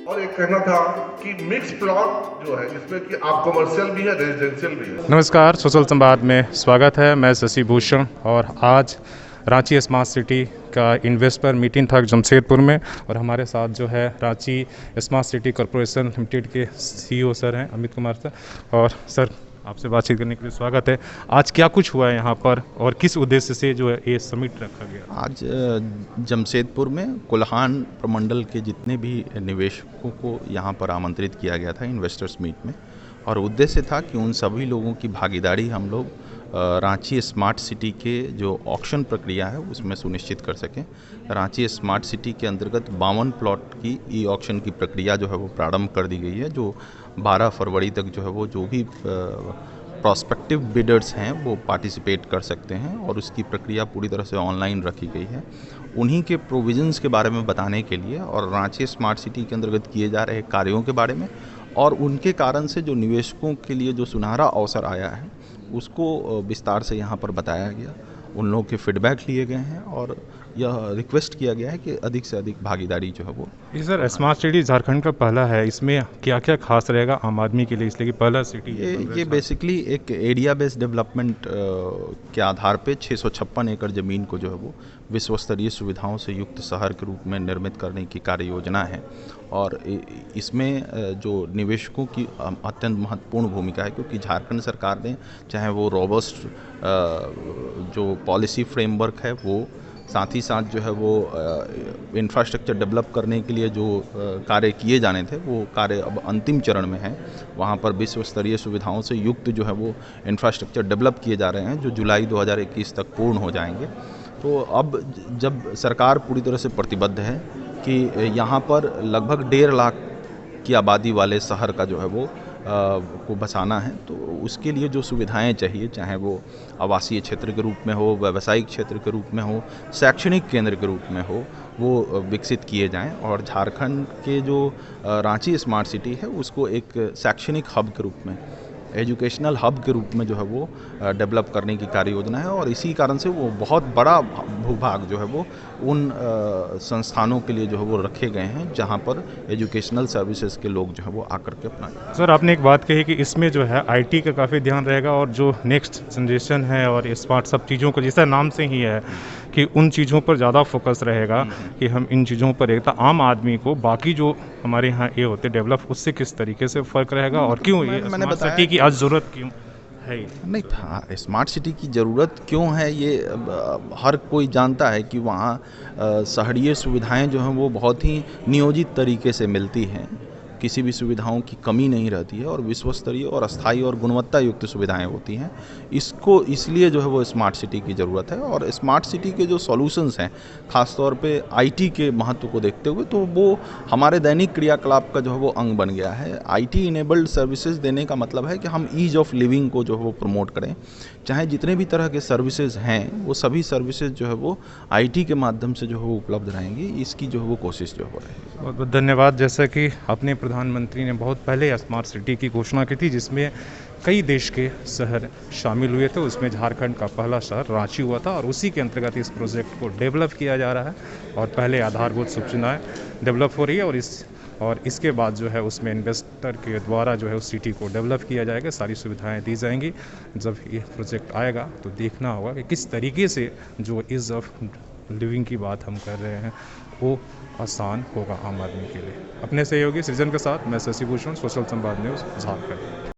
और एक कहना था कि मिक्स प्लॉट जो है जिसमें कि आप कमर्शियल भी है, रेजिडेंशियल भी है। नमस्कार, सोशल संवाद में स्वागत है। मैं शशि भूषण और आज रांची स्मार्ट सिटी का इन्वेस्टर मीटिंग था जमशेदपुर में, और हमारे साथ जो है Ranchi smart city corporation limited के सीईओ सर हैं अमित कुमार सर। और सर, आपसे बातचीत करने के लिए स्वागत है। आज क्या कुछ हुआ है यहाँ पर और किस उद्देश्य से जो है ये समिट रखा गया? आज जमशेदपुर में कोल्हान प्रमंडल के जितने भी निवेशकों को यहाँ पर आमंत्रित किया गया था इन्वेस्टर्स मीट में, और उद्देश्य था कि उन सभी लोगों की भागीदारी हम लोग रांची स्मार्ट सिटी के जो ऑक्शन प्रक्रिया है उसमें सुनिश्चित कर सकें। रांची स्मार्ट सिटी के अंतर्गत 52 प्लॉट की ई ऑक्शन की प्रक्रिया जो है वो प्रारंभ कर दी गई है, जो 12 फरवरी तक जो है वो जो भी प्रॉस्पेक्टिव बिडर्स हैं वो पार्टिसिपेट कर सकते हैं, और उसकी प्रक्रिया पूरी तरह से ऑनलाइन रखी गई है। उन्हीं के प्रोविजंस के बारे में बताने के लिए और रांची स्मार्ट सिटी के अंतर्गत किए जा रहे कार्यों के बारे में, और उनके कारण से जो निवेशकों के लिए जो सुनहरा अवसर आया है उसको विस्तार से यहाँ पर बताया गया। उन लोगों के फीडबैक लिए गए हैं और यह रिक्वेस्ट किया गया है कि अधिक से अधिक भागीदारी जो है वो। सर, स्मार्ट सिटी झारखंड का पहला है, इसमें क्या क्या खास रहेगा आम आदमी के लिए, इसलिए कि पहला सिटी ये बेसिकली एक एरिया बेस्ड डेवलपमेंट के आधार पे 656 एकड़ ज़मीन को जो है वो विश्व स्तरीय सुविधाओं से युक्त शहर के रूप में निर्मित करने की कार्य योजना है। और इसमें जो निवेशकों की अत्यंत महत्वपूर्ण भूमिका है, क्योंकि झारखंड सरकार ने चाहे वो रोबस्ट जो पॉलिसी फ्रेमवर्क है वो, साथ ही साथ जो है वो इंफ्रास्ट्रक्चर डेवलप करने के लिए जो कार्य किए जाने थे वो कार्य अब अंतिम चरण में है। वहाँ पर विश्व स्तरीय सुविधाओं से युक्त जो है वो इंफ्रास्ट्रक्चर डेवलप किए जा रहे हैं, जो जुलाई 2021 तक पूर्ण हो जाएंगे। तो अब जब सरकार पूरी तरह से प्रतिबद्ध है कि यहाँ पर लगभग 1.5 लाख की आबादी वाले शहर का जो है वो को बसाना है, तो उसके लिए जो सुविधाएं चाहिए, चाहे वो आवासीय क्षेत्र के रूप में हो, व्यावसायिक क्षेत्र के रूप में हो, शैक्षणिक केंद्र के रूप में हो, वो विकसित किए जाएं। और झारखंड के जो रांची स्मार्ट सिटी है उसको एक शैक्षणिक हब के रूप में, एजुकेशनल हब के रूप में जो है वो डेवलप करने की कार्य योजना है। और इसी कारण से वो बहुत बड़ा भूभाग जो है वो उन संस्थानों के लिए जो है वो रखे गए हैं जहां पर एजुकेशनल सर्विसेज के लोग जो है वो आकर के अपना। सर, आपने एक बात कही कि इसमें जो है आईटी का काफ़ी ध्यान रहेगा, और जो नेक्स्ट जनरेशन है और स्मार्ट सब चीज़ों को, जैसा नाम से ही है कि उन चीज़ों पर ज़्यादा फोकस रहेगा कि हम इन चीज़ों पर एक आम आदमी को बाकी जो हमारे यहाँ ये होते डेवलप, उससे किस तरीके से फ़र्क रहेगा और क्यों ये स्मार्ट सिटी की आज ज़रूरत क्यों है? नहीं था, स्मार्ट सिटी की ज़रूरत क्यों है ये हर कोई जानता है कि वहाँ शहरीय सुविधाएं जो हैं वो बहुत ही नियोजित तरीके से मिलती हैं, किसी भी सुविधाओं की कमी नहीं रहती है, और विश्व स्तरीय और अस्थायी और गुणवत्ता युक्त सुविधाएं होती हैं। इसको इसलिए जो है वो स्मार्ट सिटी की ज़रूरत है। और स्मार्ट सिटी के जो सॉल्यूशंस हैं, ख़ासतौर पे आईटी के महत्व को देखते हुए, तो वो हमारे दैनिक क्रियाकलाप का जो है वो अंग बन गया है। आईटी इनेबल्ड सर्विसेज देने का मतलब है कि हम ईज ऑफ लिविंग को जो है वो प्रमोट करें। चाहे जितने भी तरह के सर्विसेज हैं वो सभी सर्विसेज जो है वो आईटी के माध्यम से जो है वो उपलब्ध रहेंगी, इसकी जो है वो कोशिश जो हो रही है। बहुत बहुत धन्यवाद। जैसा कि अपने प्रधानमंत्री ने बहुत पहले स्मार्ट सिटी की घोषणा की थी, जिसमें कई देश के शहर शामिल हुए थे, उसमें झारखंड का पहला शहर रांची हुआ था, और उसी के अंतर्गत इस प्रोजेक्ट को डेवलप किया जा रहा है। और पहले आधारभूत सुविधाएं डेवलप हो रही है, और इसके बाद जो है उसमें इन्वेस्टर के द्वारा जो है उस सिटी को डेवलप किया जाएगा, सारी सुविधाएं दी जाएंगी। जब ये प्रोजेक्ट आएगा तो देखना होगा कि किस तरीके से जो ईज़ ऑफ लिविंग की बात हम कर रहे हैं वो आसान होगा आम आदमी के लिए। अपने सहयोगी सृजन के साथ मैं शशि भूषण, सोशल संवाद न्यूज़, झारखंड।